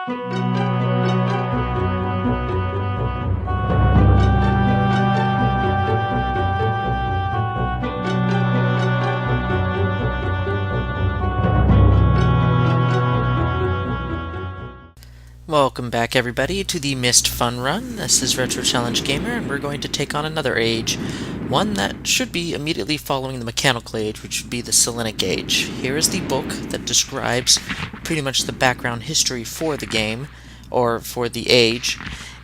Welcome back everybody to the Myst Fun Run. This is Retro Challenge Gamer, and we're going to take on another age, one that should be immediately following the mechanical age, which would be the Selenitic age. Here is the book that describes pretty much the background history for the game, or for the age,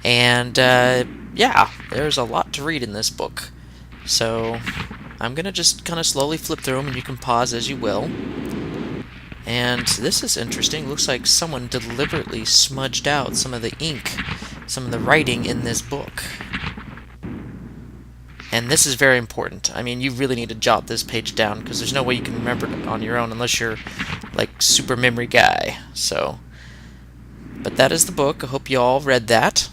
and yeah, there's a lot to read in this book. So I'm gonna just kind of slowly flip through them, and you can pause as you will. And this is interesting. Looks like someone deliberately smudged out some of the ink, some of the writing in this book. And this is very important. I mean, you really need to jot this page down, because there's no way you can remember it on your own unless you're, like, super memory guy. So, but that is the book. I hope you all read that,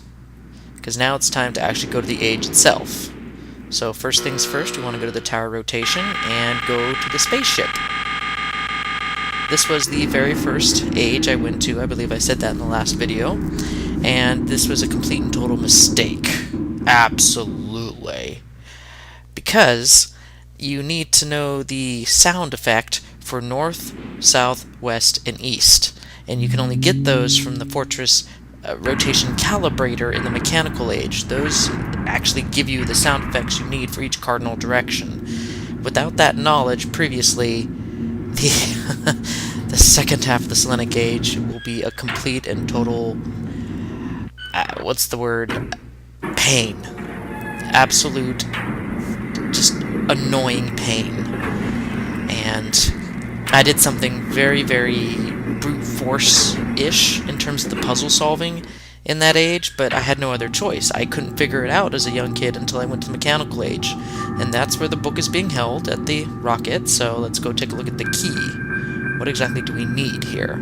because now it's time to actually go to the age itself. So first things first, we want to go to the tower rotation and go to the spaceship. This was the very first age I went to. I believe I said that in the last video. And this was a complete and total mistake. Absolutely. Because you need to know the sound effect for north, south, west, and east. And you can only get those from the Fortress rotation calibrator in the mechanical age. Those actually give you the sound effects you need for each cardinal direction. Without that knowledge previously, the second half of the Selenitic age will be a complete and total, what's the word, pain. Absolute, just annoying pain. And I did something very, very brute force-ish in terms of the puzzle solving in that age, but I had no other choice. I couldn't figure it out as a young kid until I went to the mechanical age. And that's where the book is being held, at the rocket, so let's go take a look at the key. What exactly do we need here?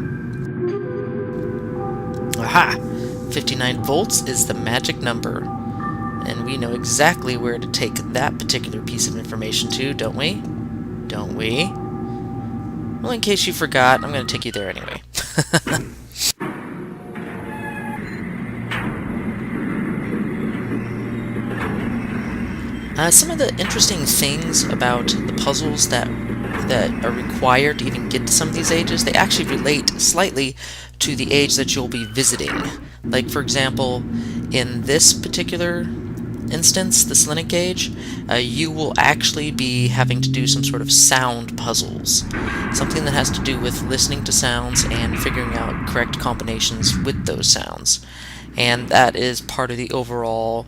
Aha! 59 volts is the magic number. And we know exactly where to take that particular piece of information to, don't we? Don't we? Well, in case you forgot, I'm going to take you there anyway. Some of the interesting things about the puzzles that are required to even get to some of these ages, they actually relate slightly to the age that you'll be visiting. Like, for example, in this particular instance, the Selenitic age, you will actually be having to do some sort of sound puzzles. Something that has to do with listening to sounds and figuring out correct combinations with those sounds. And that is part of the overall,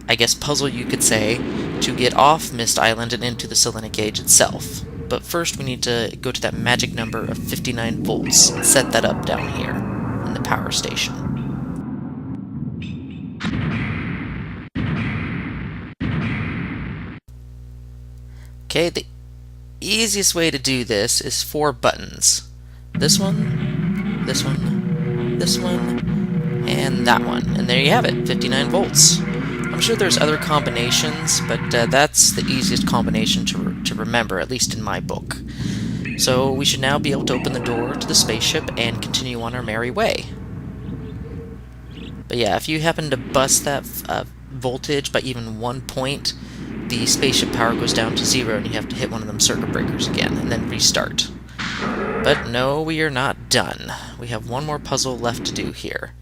I guess, puzzle you could say, to get off Myst Island and into the Selenitic age itself. But first we need to go to that magic number of 59 volts and set that up down here in the power station. Okay, the easiest way to do this is 4 buttons. This one, this one, this one, and that one. And there you have it, 59 volts. I'm sure there's other combinations, but that's the easiest combination to remember, at least in my book. So we should now be able to open the door to the spaceship and continue on our merry way. But yeah, if you happen to bust that voltage by even 1 point, the spaceship power goes down to 0 and you have to hit one of them circuit breakers again and then restart. But no, we are not done. We have one more puzzle left to do here.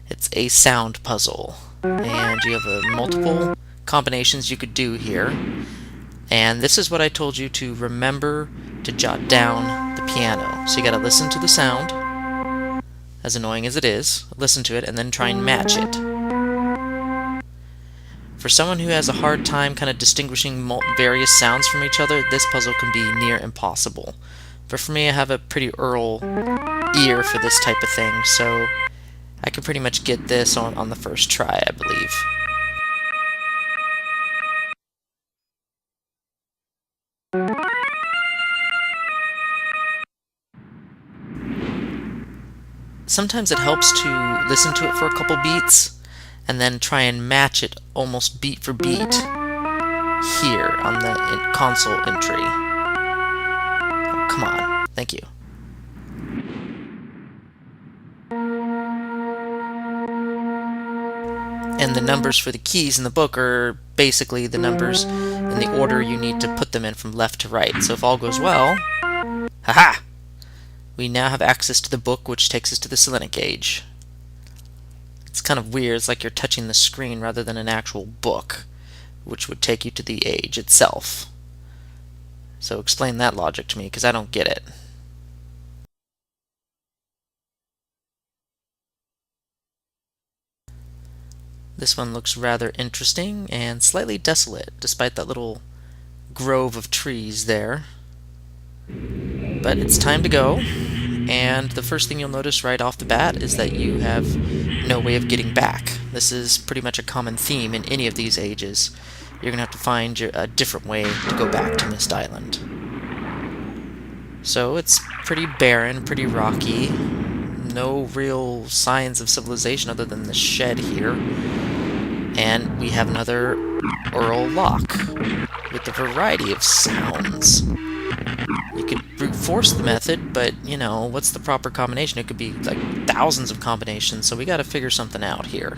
It's a sound puzzle. And you have multiple combinations you could do here. And this is what I told you to remember to jot down the piano. So you gotta listen to the sound, as annoying as it is, listen to it, and then try and match it. For someone who has a hard time kind of distinguishing various sounds from each other, this puzzle can be near impossible. But for me, I have a pretty ear for this type of thing, so I could pretty much get this on the first try, I believe. Sometimes it helps to listen to it for a couple beats, and then try and match it almost beat for beat here on the console entry. Oh, come on. Thank you. And the numbers for the keys in the book are basically the numbers in the order you need to put them in from left to right. So if all goes well, haha! We now have access to the book, which takes us to the Selenitic age. It's kind of weird. It's like you're touching the screen rather than an actual book, which would take you to the age itself. So explain that logic to me, because I don't get it. This one looks interesting and slightly desolate, despite that little grove of trees there. But it's time to go, and the first thing you'll notice right off the bat is that you have no way of getting back. This is pretty much a common theme in any of these ages. You're going to have to find a different way to go back to Myst Island. So it's pretty barren, pretty rocky. No real signs of civilization other than the shed here. And we have another Earl lock with a variety of sounds. You could brute force the method, but, you know, what's the proper combination? It could be like thousands of combinations, so we gotta figure something out here.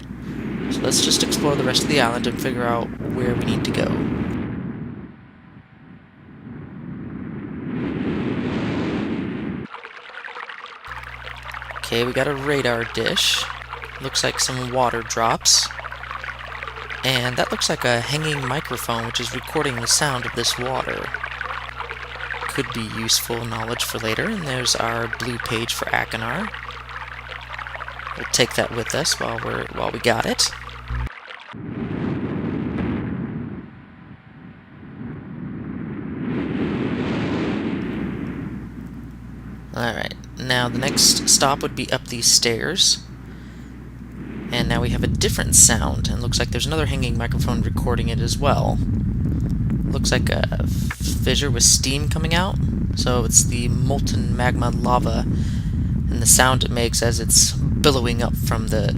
So let's just explore the rest of the island and figure out where we need to go. Okay, we got a radar dish. Looks like some water drops. And that looks like a hanging microphone, which is recording the sound of this water. Could be useful knowledge for later. And there's our blue page for Akinar. We'll take that with us while we got it. Alright, now the next stop would be up these stairs. And now we have a different sound, and looks like there's another hanging microphone recording it as well. Looks like a fissure with steam coming out, so it's the molten magma lava, and the sound it makes as it's billowing up from the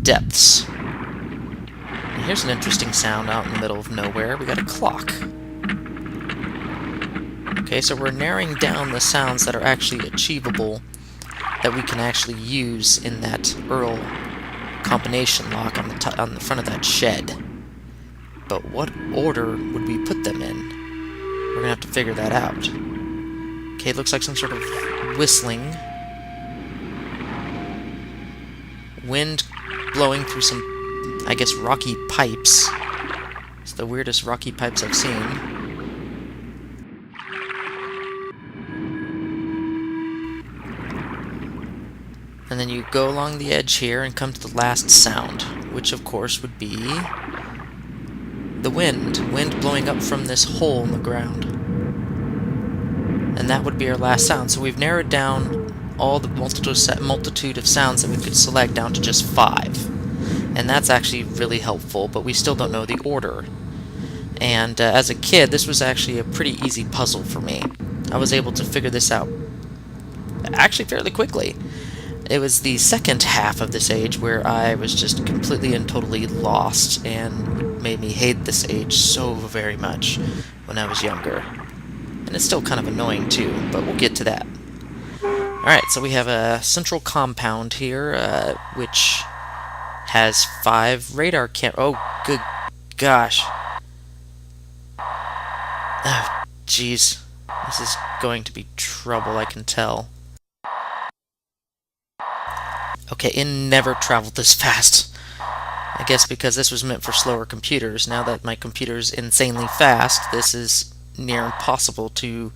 depths. And here's an interesting sound out in the middle of nowhere. We got a clock. Okay, so we're narrowing down the sounds that are actually achievable, that we can actually use in that Earl combination lock on the front of that shed. But what order would we put them in? We're gonna have to figure that out. Okay, it looks like some sort of whistling. Wind blowing through some, I guess, rocky pipes. It's the weirdest rocky pipes I've seen. And then you go along the edge here and come to the last sound, which of course would be the wind blowing up from this hole in the ground. And that would be our last sound. So we've narrowed down all the multitude of sounds that we could select down to just 5. And that's actually really helpful, but we still don't know the order. And as a kid, this was actually a pretty easy puzzle for me. I was able to figure this out actually fairly quickly. It was the second half of this age where I was just completely and totally lost, and made me hate this age so very much when I was younger. And it's still kind of annoying too, but we'll get to that. Alright, so we have a central compound here, which has 5 radar oh, good gosh. Oh, jeez. This is going to be trouble, I can tell. Okay, it never traveled this fast. I guess because this was meant for slower computers. Now that my computer's insanely fast, this is near impossible to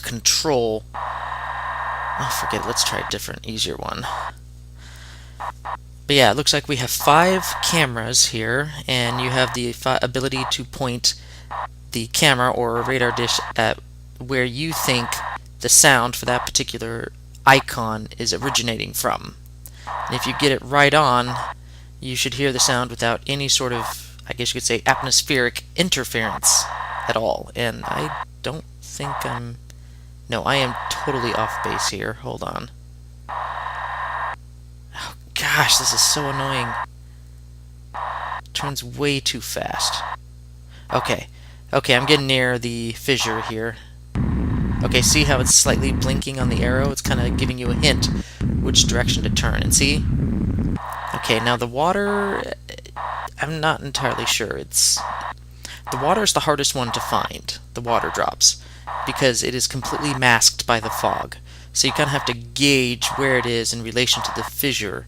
control. Oh, forget it. Let's try a different, easier one. But yeah, it looks like we have 5 cameras here, and you have the ability to point the camera or a radar dish at where you think the sound for that particular icon is originating from. And if you get it right on, you should hear the sound without any sort of, I guess you could say, atmospheric interference at all. And I don't think no, I am totally off base here. Hold on. Oh gosh, this is so annoying. It turns way too fast. Okay, I'm getting near the fissure here. Okay, see how it's slightly blinking on the arrow? It's kind of giving you a hint which direction to turn. And see? Okay, now the water, I'm not entirely sure. The water is the hardest one to find, the water drops, because it is completely masked by the fog. So you kind of have to gauge where it is in relation to the fissure.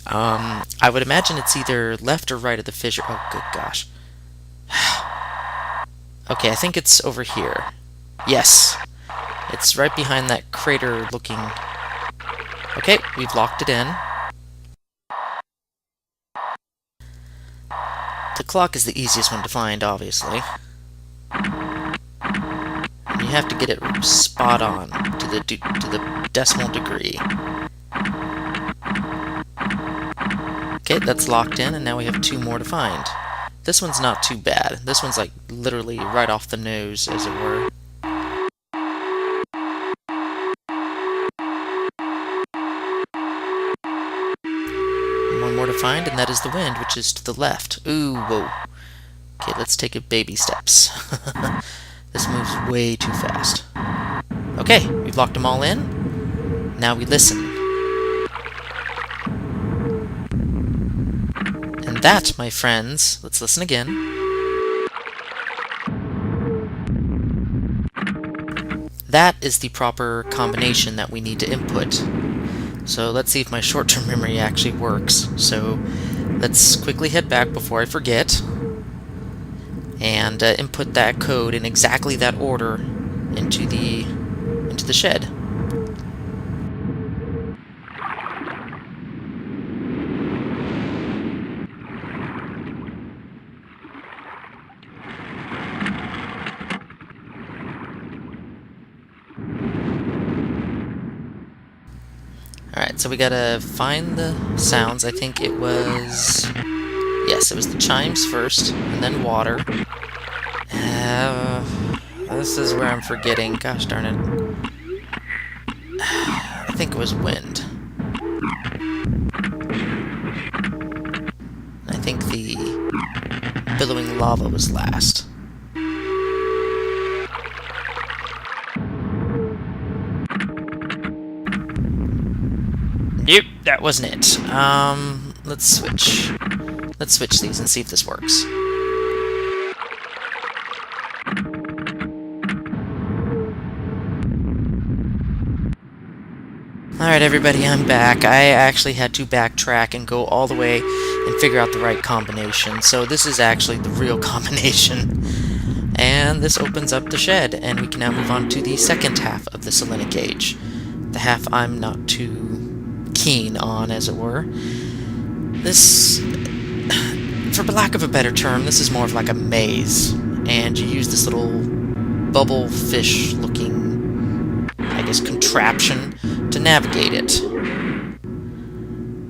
I would imagine it's either left or right of the fissure. Oh, good gosh. Okay, I think it's over here. Yes. It's right behind that crater looking... Okay, we've locked it in. The clock is the easiest one to find, obviously. And you have to get it spot on to the decimal degree. Okay, that's locked in, and now we have 2 more to find. This one's not too bad. This one's like literally right off the nose, as it were. One more to find, and that is the wind, which is to the left. Ooh, whoa. Okay, let's take it baby steps. This moves way too fast. Okay, we've locked them all in. Now we listen. And that, my friends, let's listen again. That is the proper combination that we need to input. So let's see if my short-term memory actually works. So let's quickly head back before I forget and input that code in exactly that order into the shed. Alright, so we gotta find the sounds. I think it was... Yes, it was the chimes first, and then water. This is where I'm forgetting. Gosh darn it. I think it was wind. I think the billowing lava was last. Yep, that wasn't it. Let's switch. Let's switch these and see if this works. Alright everybody, I'm back. I actually had to backtrack and go all the way and figure out the right combination. So this is actually the real combination. And this opens up the shed, and we can now move on to the second half of the Selenitic age. The half I'm not too keen on, as it were. This, for lack of a better term, this is more of like a maze. And you use this little bubble fish looking, I guess, contraption to navigate it.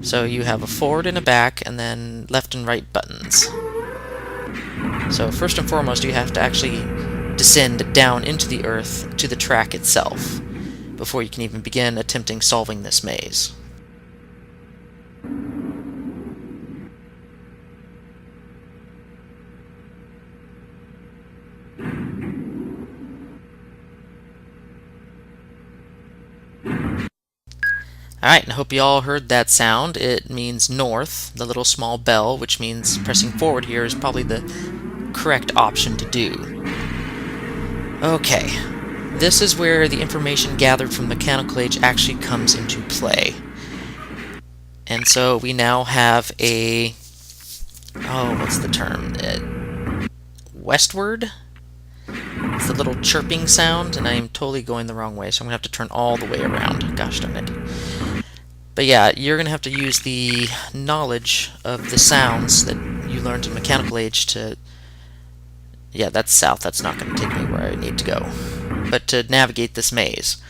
So you have a forward and a back, and then left and right buttons. So first and foremost, you have to actually descend down into the earth to the track itself before you can even begin attempting solving this maze. Alright, and I hope you all heard that sound. It means north, the little small bell, which means pressing forward here is probably the correct option to do. Okay, this is where the information gathered from the mechanical age actually comes into play. And so we now have a... oh, what's the term? Westward? It's the little chirping sound, and I am totally going the wrong way, so I'm going to have to turn all the way around. Gosh darn it. But yeah, you're going to have to use the knowledge of the sounds that you learned in Mechanical Age to... yeah, that's south. That's not going to take me where I need to go. But to navigate this maze.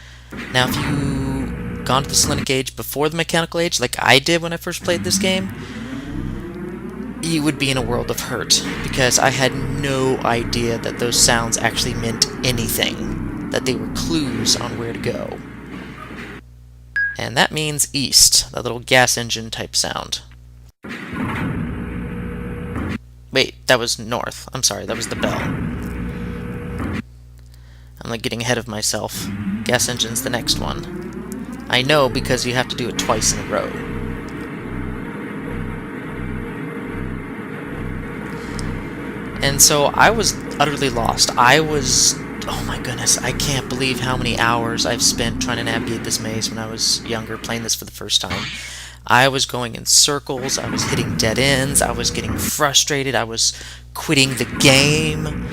Now, if you gone to the Selenitic Age before the Mechanical Age, like I did when I first played this game, you would be in a world of hurt, because I had no idea that those sounds actually meant anything, that they were clues on where to go. And that means east, that little gas engine type sound. Wait, that was north. I'm sorry, that was the bell. I'm like getting ahead of myself. Gas engine's the next one. I know because you have to do it twice in a row. And so I was utterly lost. Oh my goodness, I can't believe how many hours I've spent trying to navigate this maze when I was younger, playing this for the first time. I was going in circles, I was hitting dead ends, I was getting frustrated, I was quitting the game.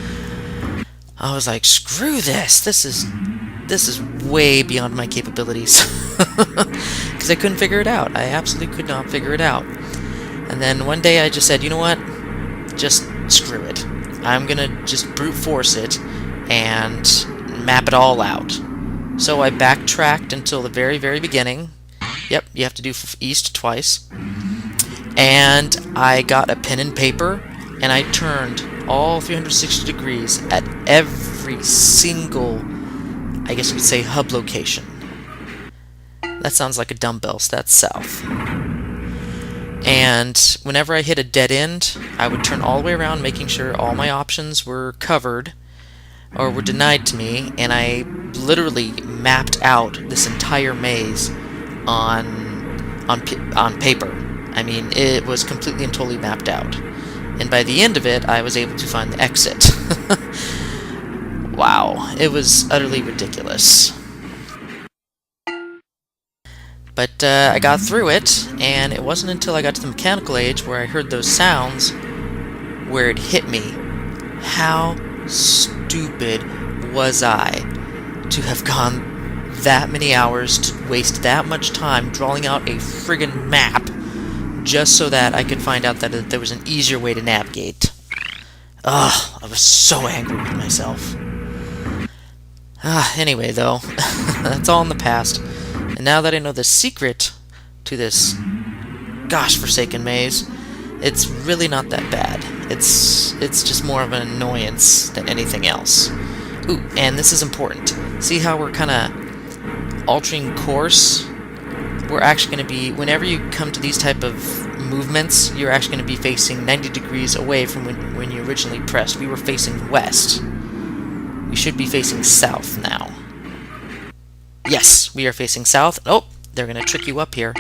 I was like, screw this, this is way beyond my capabilities. Because I couldn't figure it out. I absolutely could not figure it out. And then one day I just said, you know what? Just screw it. I'm gonna just brute force it and map it all out. So I backtracked until the very, very beginning. Yep, you have to do east twice. And I got a pen and paper, and I turned all 360 degrees at every single, I guess you could say, hub location. That sounds like a dumbbell, so that's south. And whenever I hit a dead end, I would turn all the way around, making sure all my options were covered or were denied to me, and I literally mapped out this entire maze on paper. I mean, it was completely and totally mapped out. And by the end of it, I was able to find the exit. Wow, it was utterly ridiculous. But I got through it, and it wasn't until I got to the mechanical age where I heard those sounds where it hit me. How stupid was I to have gone that many hours to waste that much time drawing out a friggin' map just so that I could find out that there was an easier way to navigate. Ugh, I was so angry with myself. Anyway, though, that's all in the past. And now that I know the secret to this gosh-forsaken maze, it's really not that bad. It's just more of an annoyance than anything else. Ooh, and this is important. See how we're kind of altering course? We're actually going to be, whenever you come to these type of movements, you're actually going to be facing 90 degrees away from when you originally pressed. We were facing west. We should be facing south now. Yes, we are facing south. Oh, they're going to trick you up here.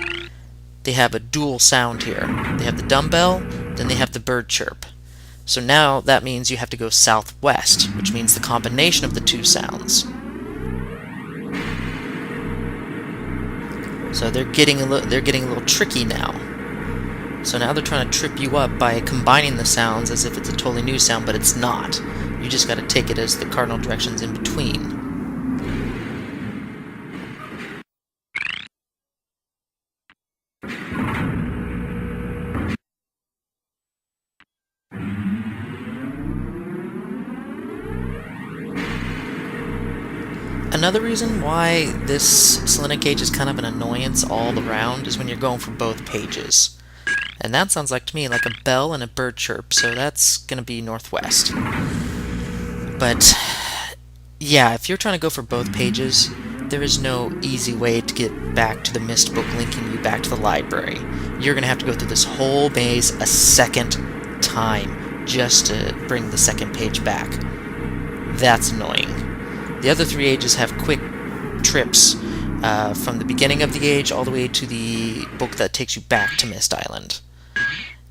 They have a dual sound here. They have the dumbbell, then they have the bird chirp. So now that means you have to go southwest, which means the combination of the two sounds. So they're getting a little tricky now. So now they're trying to trip you up by combining the sounds as if it's a totally new sound, but it's not. You just got to take it as the cardinal directions in between. Another reason why this Selenitic gauge is kind of an annoyance all around is when you're going for both pages. And that sounds like to me like a bell and a bird chirp, so that's going to be northwest. But yeah, if you're trying to go for both pages, there is no easy way to get back to the Myst book linking you back to the library. You're going to have to go through this whole maze a second time just to bring the second page back. That's annoying. The other three ages have quick trips from the beginning of the age all the way to the book that takes you back to Myst Island.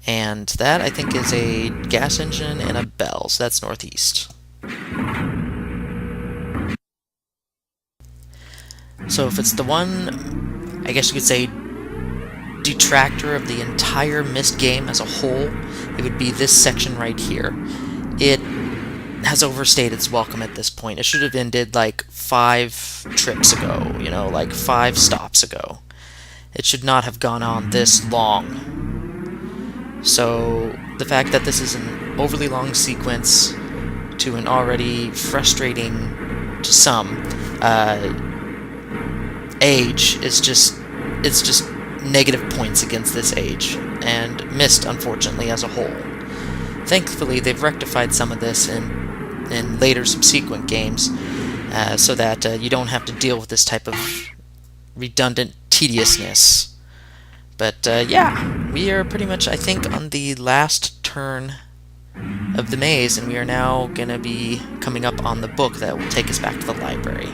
And that, I think, is a gas engine and a bell, so that's northeast. So if it's the one, I guess you could say, detractor of the entire Myst game as a whole, it would be this section right here. It has overstayed its welcome at this point. It should have ended like 5 trips ago, you know, like 5 stops ago. It should not have gone on this long. So the fact that this is an overly long sequence to an already frustrating, to some, age is just, it's just negative points against this age, and Myst, unfortunately, as a whole. Thankfully, they've rectified some of this in later subsequent games, so that you don't have to deal with this type of redundant tediousness. But yeah, we are pretty much, I think, on the last turn of the maze, and we are now going to be coming up on the book that will take us back to the library.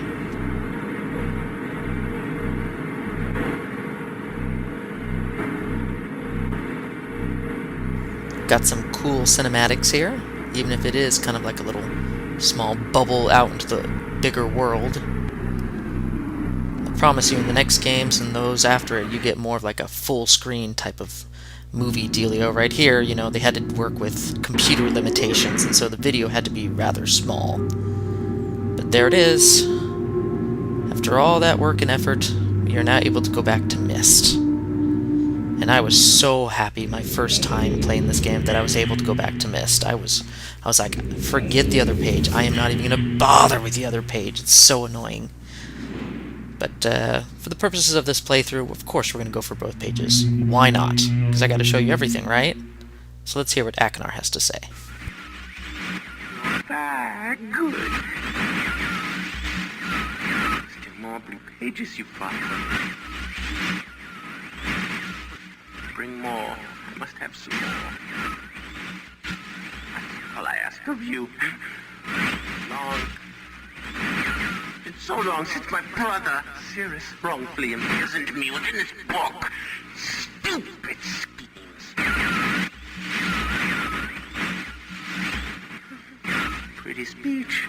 Got some cool cinematics here. even if it is kind of like a little small bubble out into the bigger world. I promise you in the next games and those after it, you get more of like a full screen type of movie dealio. Right here, you know, they had to work with computer limitations, and so the video had to be rather small. But there it is. After all that work and effort, we are now able to go back to Myst. And I was so happy my first time playing this game that I was able to go back to Myst. I was like, forget the other page. I am not even going to bother with the other page. It's so annoying. But for the purposes of this playthrough, of course we're going to go for both pages. Why not? Because I got to show you everything, right? So let's hear what Akinar has to say. Good. Still more blue pages, you father. Bring more. I must have some more. That's all I ask of you. It's so long since my brother, Cirrus, wrongfully imprisoned me within this book. Stupid schemes. Pretty speech.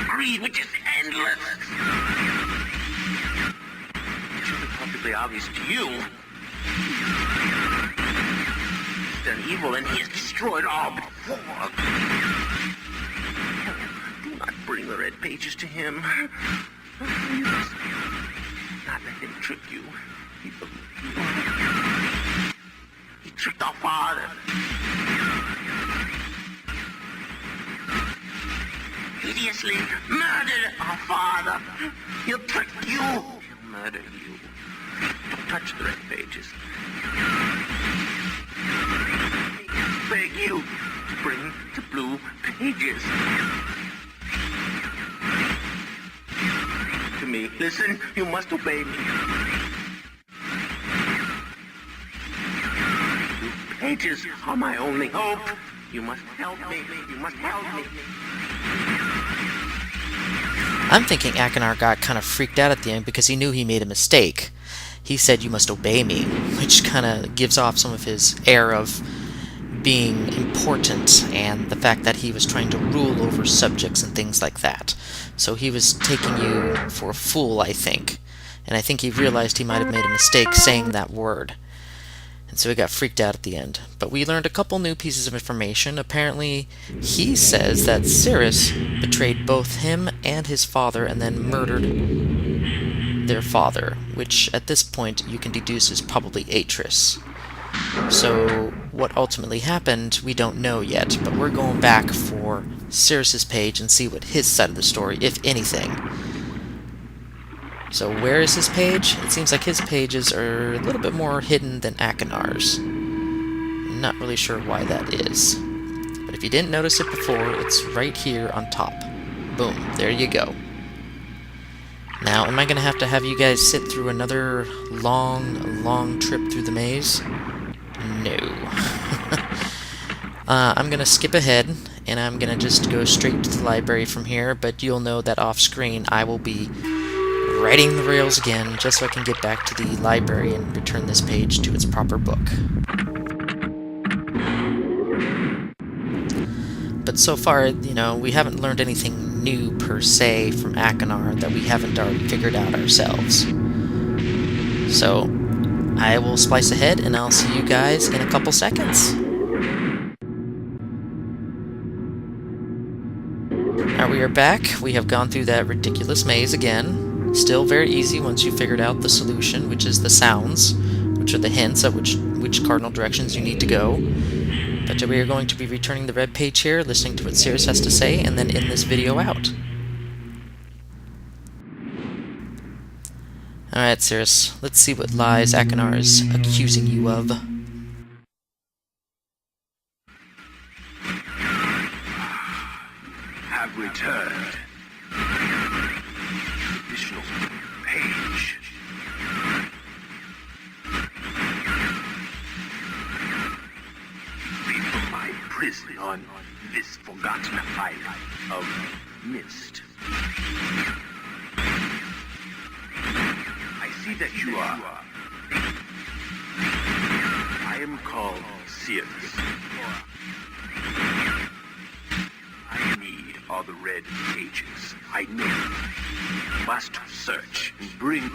Greed, which is endless. It should be perfectly obvious to you. He's done evil and he has destroyed all before. Do not bring the red pages to him. You must not let him trick you. He believed you. He tricked our father. Hideously murdered our father. He'll trick you. He'll murder you. Don't touch the red pages. I beg you to bring the blue pages. To me, listen, you must obey me. Blue pages are my only hope. You must help me. You must help me. I'm thinking Akinar got kind of freaked out at the end because he knew he made a mistake. He said, "You must obey me," which kind of gives off some of his air of being important and the fact that he was trying to rule over subjects and things like that. So he was taking you for a fool, I think. And I think he realized he might have made a mistake saying that word. And so he got freaked out at the end. But we learned a couple new pieces of information. Apparently, he says that Cirrus betrayed both him and his father and then murdered their father, which at this point you can deduce is probably Atris. So what ultimately happened, we don't know yet, but we're going back for Cirrus's page and see what his side of the story, if anything. So where is his page? It seems like his pages are a little bit more hidden than Akinar's. I'm not really sure why that is. But if you didn't notice it before, it's right here on top. Boom, there you go. Now, am I going to have you guys sit through another long trip through the maze? No. I'm going to skip ahead, and I'm going to just go straight to the library from here, but you'll know that off-screen I will be writing the rails again, just so I can get back to the library and return this page to its proper book. But so far, you know, we haven't learned anything new per se from Akinar that we haven't already figured out ourselves. So, I will splice ahead, and I'll see you guys in a couple seconds. Alright, we are back. We have gone through that ridiculous maze again. Still very easy once you figured out the solution, which is the sounds, which are the hints at which cardinal directions you need to go. But we are going to be returning the red page here, listening to what Cirrus has to say, and then end this video out. Alright, Cirrus, let's see what lies Akinar is accusing you of. Have returned. Additional page. Be from my prison on this forgotten island of Myst. I see that you are. I am called serious. I need all the red pages. I know you must search and bring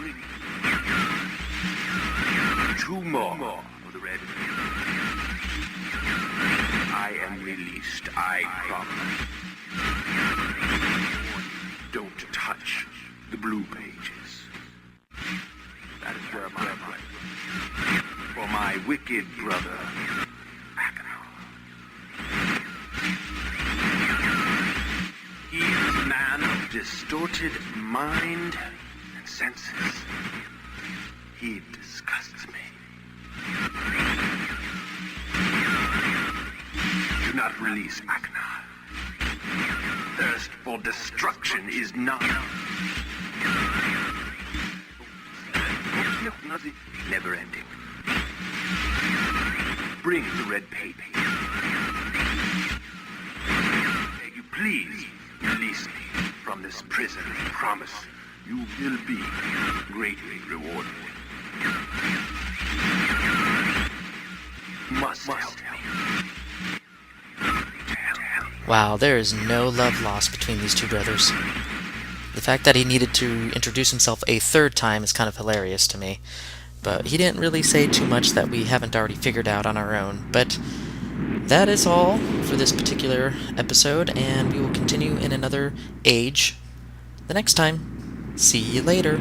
2 more of the red pages. I am released, I promise. Don't touch the blue pages. That is where my blood. For my wicked brother, Akenor. He is a man of distorted mind and senses. He disgusts me. Do not release Akenor. Thirst for destruction is not. Nothing never ending. Bring the red paper. Beg you, please release me from this prison. I promise you will be greatly rewarded. You must help me. Wow, there is no love lost between these two brothers. The fact that he needed to introduce himself a third time is kind of hilarious to me. But he didn't really say too much that we haven't already figured out on our own. But that is all for this particular episode, and we will continue in another age the next time. See you later.